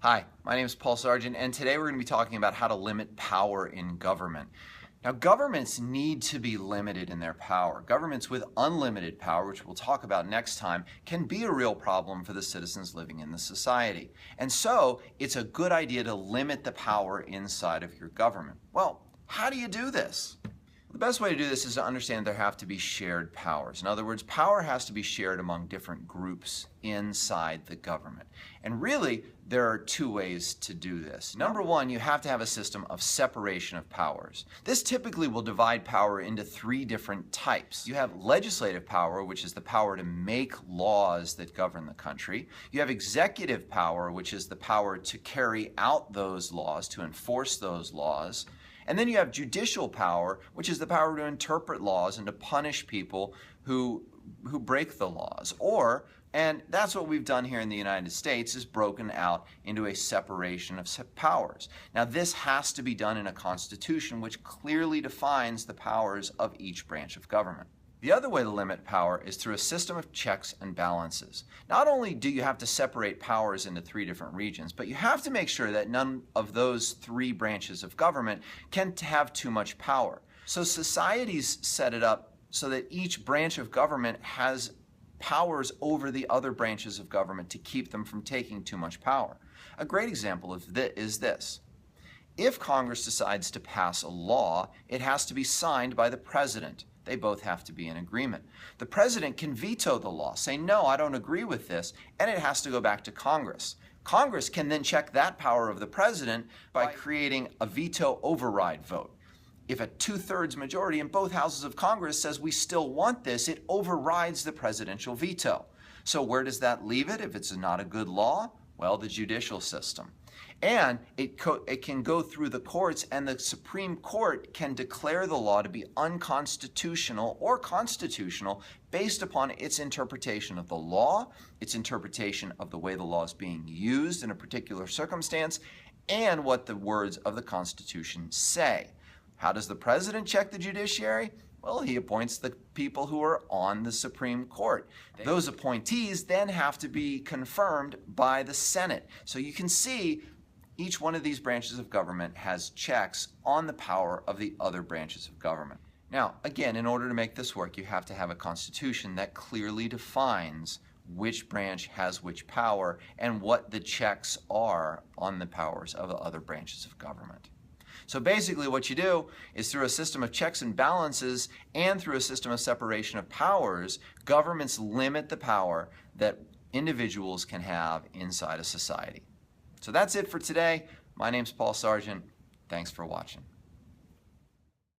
Hi, my name is Paul Sargent, and today we're going to be talking about how to limit power in government. Now, governments need to be limited in their power. Governments with unlimited power, which we'll talk about next time, can be a real problem for the citizens living in the society. And so, it's a good idea to limit the power inside of your government. Well, how do you do this? The best way to do this is to understand there have to be shared powers. In other words, power has to be shared among different groups inside the government. And really, there are two ways to do this. Number one, you have to have a system of separation of powers. This typically will divide power into three different types. You have legislative power, which is the power to make laws that govern the country. You have executive power, which is the power to carry out those laws, to enforce those laws. And then you have judicial power, which is the power to interpret laws and to punish people who break the laws. And that's what we've done here in the United States, is broken out into a separation of powers. Now, this has to be done in a constitution which clearly defines the powers of each branch of government. The other way to limit power is through a system of checks and balances. Not only do you have to separate powers into three different regions, but you have to make sure that none of those three branches of government can have too much power. So societies set it up so that each branch of government has powers over the other branches of government to keep them from taking too much power. A great example of this is this. If Congress decides to pass a law, it has to be signed by the president. They both have to be in agreement. The president can veto the law, say, no, I don't agree with this, and it has to go back to Congress. Congress can then check that power of the president by creating a veto override vote. If a 2/3 majority in both houses of Congress says we still want this, it overrides the presidential veto. So where does that leave it if it's not a good law? Well, the judicial system. And it can go through the courts, and the Supreme Court can declare the law to be unconstitutional or constitutional based upon its interpretation of the law, its interpretation of the way the law is being used in a particular circumstance, and what the words of the Constitution say. How does the president check the judiciary? Well, he appoints the people who are on the Supreme Court. Those appointees then have to be confirmed by the Senate. So you can see each one of these branches of government has checks on the power of the other branches of government. Now, again, in order to make this work, you have to have a constitution that clearly defines which branch has which power and what the checks are on the powers of the other branches of government. So basically what you do is, through a system of checks and balances and through a system of separation of powers, governments limit the power that individuals can have inside a society. So that's it for today. My name's Paul Sargent. Thanks for watching.